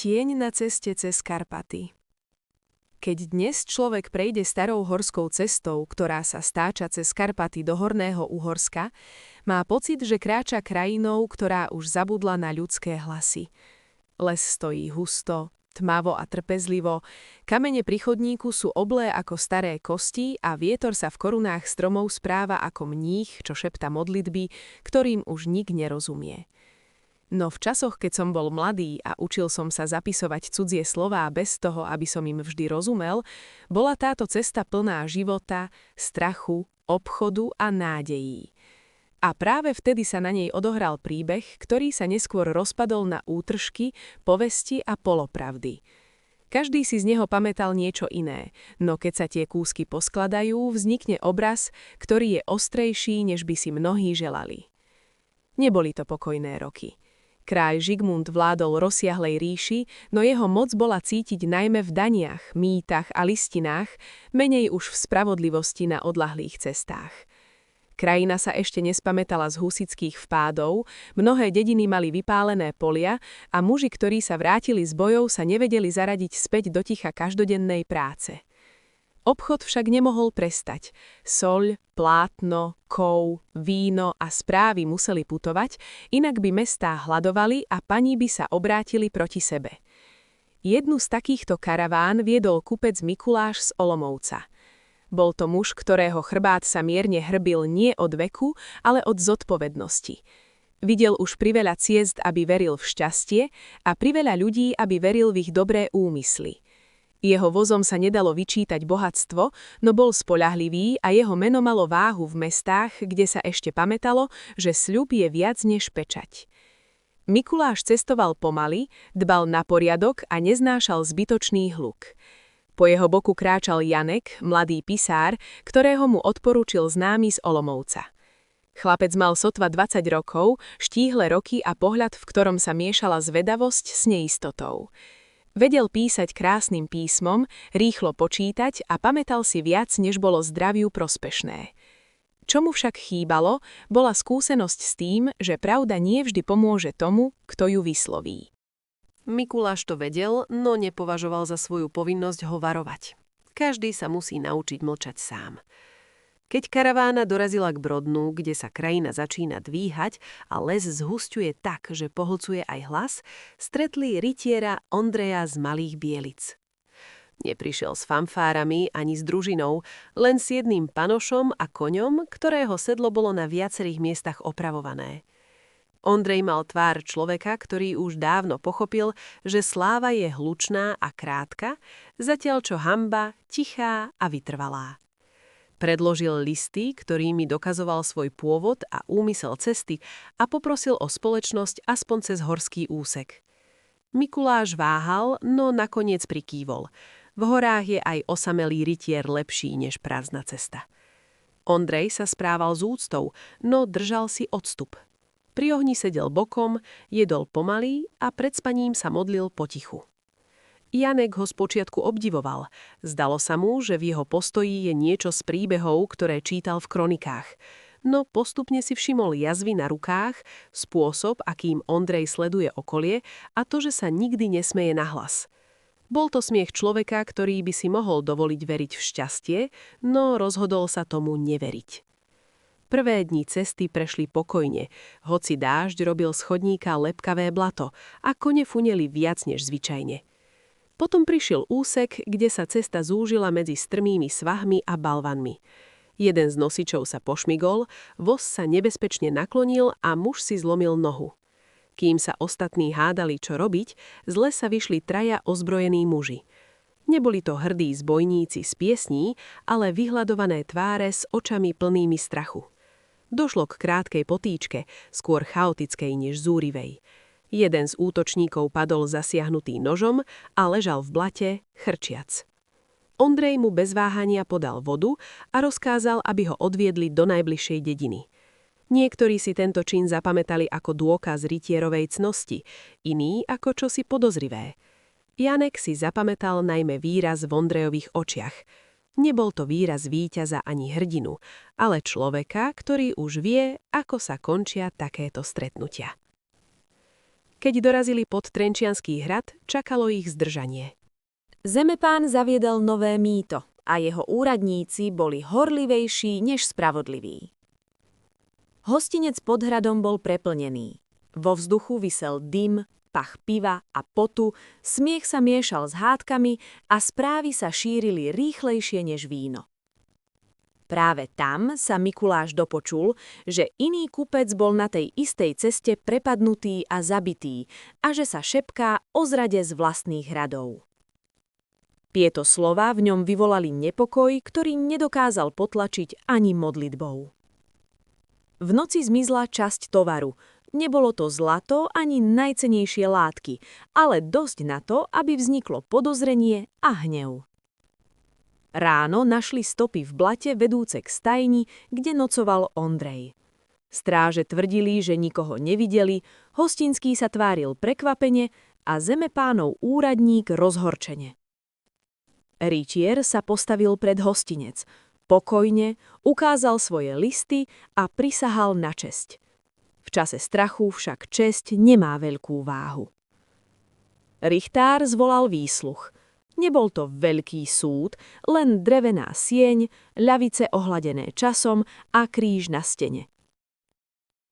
Tieň na ceste cez Karpaty. Keď dnes človek prejde starou horskou cestou, ktorá sa stáča cez Karpaty do Horného Uhorska, má pocit, že kráča krajinou, ktorá už zabudla na ľudské hlasy. Les stojí husto, tmavo a trpezlivo, kamene pri chodníku sú oblé ako staré kosti a vietor sa v korunách stromov správa ako mních, čo šepta modlitby, ktorým už nik nerozumie. No v časoch, keď som bol mladý a učil som sa zapisovať cudzie slová bez toho, aby som im vždy rozumel, bola táto cesta plná života, strachu, obchodu a nádejí. A práve vtedy sa na nej odohral príbeh, ktorý sa neskôr rozpadol na útržky, povesti a polopravdy. Každý si z neho pamätal niečo iné, no keď sa tie kúsky poskladajú, vznikne obraz, ktorý je ostrejší, než by si mnohí želali. Neboli to pokojné roky. Kráľ Žigmund vládol rozsiahlej ríši, no jeho moc bola cítiť najmä v daniach, mýtach a listinách, menej už v spravodlivosti na odľahlých cestách. Krajina sa ešte nespamätala z husitských vpádov, mnohé dediny mali vypálené polia a muži, ktorí sa vrátili z bojov, sa nevedeli zaradiť späť do ticha každodennej práce. Obchod však nemohol prestať. Soľ, plátno, kov, víno a správy museli putovať, inak by mestá hladovali a pani by sa obrátili proti sebe. Jednu z takýchto karaván viedol kupec Mikuláš z Olomouca. Bol to muž, ktorého chrbát sa mierne hrbil nie od veku, ale od zodpovednosti. Videl už priveľa ciest, aby veril v šťastie, a priveľa ľudí, aby veril v ich dobré úmysly. Jeho vozom sa nedalo vyčítať bohatstvo, no bol spoľahlivý a jeho meno malo váhu v mestách, kde sa ešte pamätalo, že sľub je viac než pečať. Mikuláš cestoval pomaly, dbal na poriadok a neznášal zbytočný hluk. Po jeho boku kráčal Janek, mladý pisár, ktorého mu odporúčil známy z Olomouca. Chlapec mal sotva 20 rokov, štíhle roky a pohľad, v ktorom sa miešala zvedavosť s neistotou. Vedel písať krásnym písmom, rýchlo počítať a pamätal si viac, než bolo zdraviu prospešné. Čo mu však chýbalo, bola skúsenosť s tým, že pravda nie vždy pomôže tomu, kto ju vysloví. Mikuláš to vedel, no nepovažoval za svoju povinnosť ho varovať. Každý sa musí naučiť mlčať sám. Keď karavána dorazila k Brodnu, kde sa krajina začína dvíhať a les zhusťuje tak, že pohlcuje aj hlas, stretli rytiera Ondreja z Malých Bielic. Neprišiel s fanfárami ani s družinou, len s jedným panošom a koňom, ktorého sedlo bolo na viacerých miestach opravované. Ondrej mal tvár človeka, ktorý už dávno pochopil, že sláva je hlučná a krátka, zatiaľ čo hanba tichá a vytrvalá. Predložil listy, ktorými dokazoval svoj pôvod a úmysel cesty a poprosil o spoločnosť aspoň cez horský úsek. Mikuláš váhal, no nakoniec prikývol. V horách je aj osamelý rytier lepší než prázdna cesta. Ondrej sa správal s úctou, no držal si odstup. Pri ohni sedel bokom, jedol pomaly a pred spaním sa modlil potichu. Janek ho spočiatku obdivoval. Zdalo sa mu, že v jeho postoji je niečo z príbehov, ktoré čítal v kronikách. No postupne si všimol jazvy na rukách, spôsob, akým Ondrej sleduje okolie a to, že sa nikdy nesmeje nahlas. Bol to smiech človeka, ktorý by si mohol dovoliť veriť v šťastie, no rozhodol sa tomu neveriť. Prvé dni cesty prešli pokojne, hoci dážď robil z chodníka lepkavé blato a kone funeli viac než zvyčajne. Potom prišiel úsek, kde sa cesta zúžila medzi strmými svahmi a balvanmi. Jeden z nosičov sa pošmigol, voz sa nebezpečne naklonil a muž si zlomil nohu. Kým sa ostatní hádali, čo robiť, z lesa vyšli traja ozbrojení muži. Neboli to hrdí zbojníci z piesní, ale vyhľadované tváre s očami plnými strachu. Došlo k krátkej potýčke, skôr chaotickej než zúrivej. Jeden z útočníkov padol zasiahnutý nožom a ležal v blate, chrčiac. Ondrej mu bez váhania podal vodu a rozkázal, aby ho odviedli do najbližšej dediny. Niektorí si tento čin zapamätali ako dôkaz rytierovej cnosti, iní ako čosi podozrivé. Janek si zapamätal najmä výraz v Ondrejových očiach. Nebol to výraz víťaza ani hrdinu, ale človeka, ktorý už vie, ako sa končia takéto stretnutia. Keď dorazili pod Trenčiansky hrad, čakalo ich zdržanie. Zemepán zaviedol nové mýto a jeho úradníci boli horlivejší než spravodliví. Hostinec pod hradom bol preplnený. Vo vzduchu visel dym, pach piva a potu, smiech sa miešal s hádkami a správy sa šírili rýchlejšie než víno. Práve tam sa Mikuláš dopočul, že iný kupec bol na tej istej ceste prepadnutý a zabitý a že sa šepká o zrade z vlastných hradov. Tieto slová v ňom vyvolali nepokoj, ktorý nedokázal potlačiť ani modlitbou. V noci zmizla časť tovaru. Nebolo to zlato ani najcennejšie látky, ale dosť na to, aby vzniklo podozrenie a hnev. Ráno našli stopy v blate vedúce k stajni, kde nocoval Ondrej. Stráže tvrdili, že nikoho nevideli, hostinský sa tváril prekvapene a Zemepánov úradník rozhorčene. Rytier sa postavil pred hostinec. Pokojne ukázal svoje listy a prisahal na česť. V čase strachu však česť nemá veľkú váhu. Richtár zvolal výsluch. Nebol to veľký súd, len drevená sieň, ľavice ohladené časom a kríž na stene.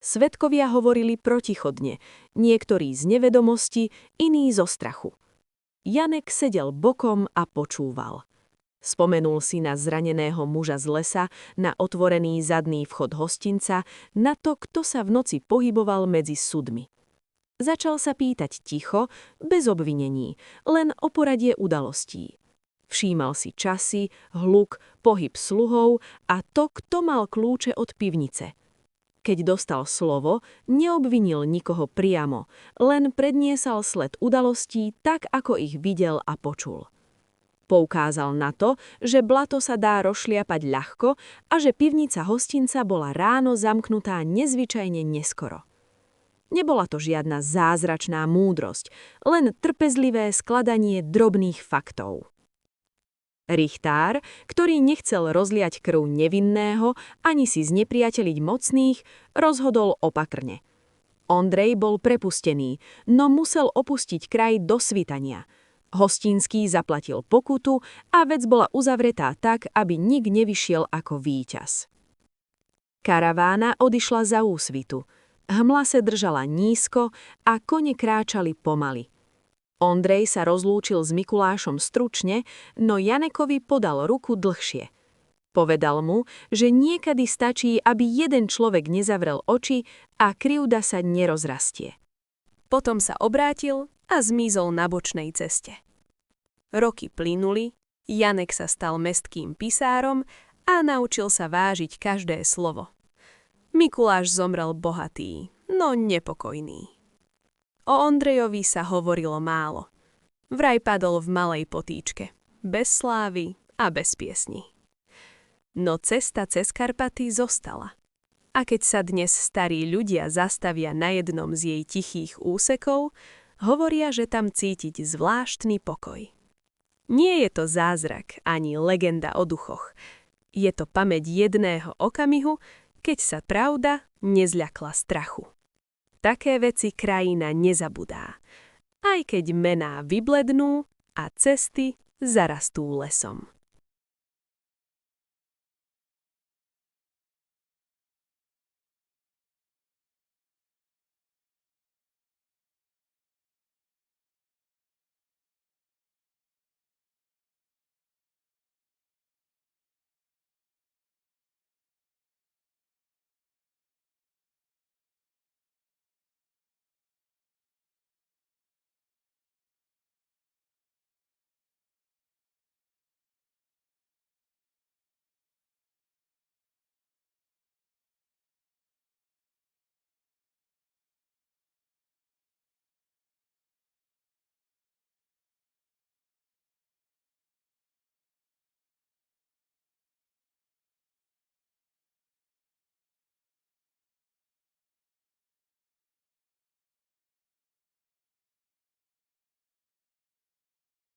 Svedkovia hovorili protichodne, niektorí z nevedomosti, iní zo strachu. Janek sedel bokom a počúval. Spomenul si na zraneného muža z lesa, na otvorený zadný vchod hostinca, na to, kto sa v noci pohyboval medzi sudmi. Začal sa pýtať ticho, bez obvinení, len o poradie udalostí. Všímal si časy, hluk, pohyb sluhov a to, kto mal kľúče od pivnice. Keď dostal slovo, neobvinil nikoho priamo, len predniesal sled udalostí tak, ako ich videl a počul. Poukázal na to, že blato sa dá rozšliapať ľahko a že pivnica hostinca bola ráno zamknutá nezvyčajne neskoro. Nebola to žiadna zázračná múdrosť, len trpezlivé skladanie drobných faktov. Richtár, ktorý nechcel rozliať krv nevinného ani si znepriateliť mocných, rozhodol opatrne. Ondrej bol prepustený, no musel opustiť kraj do svitania. Hostinský zaplatil pokutu a vec bola uzavretá tak, aby nik nevyšiel ako víťaz. Karavána odišla za úsvitu. Hmla sa držala nízko a kone kráčali pomaly. Ondrej sa rozlúčil s Mikulášom stručne, no Janekovi podal ruku dlhšie. Povedal mu, že niekedy stačí, aby jeden človek nezavrel oči a krivda sa nerozrastie. Potom sa obrátil a zmizol na bočnej ceste. Roky plynuli, Janek sa stal mestským pisárom a naučil sa vážiť každé slovo. Mikuláš zomrel bohatý, no nepokojný. O Ondrejovi sa hovorilo málo. Vraj padol v malej potýčke, bez slávy a bez piesní. No cesta cez Karpaty zostala. A keď sa dnes starí ľudia zastavia na jednom z jej tichých úsekov, hovoria, že tam cítiť zvláštny pokoj. Nie je to zázrak ani legenda o duchoch. Je to pamäť jedného okamihu, keď sa pravda nezľakla strachu. Také veci krajina nezabudá, aj keď mená vyblednú a cesty zarastú lesom.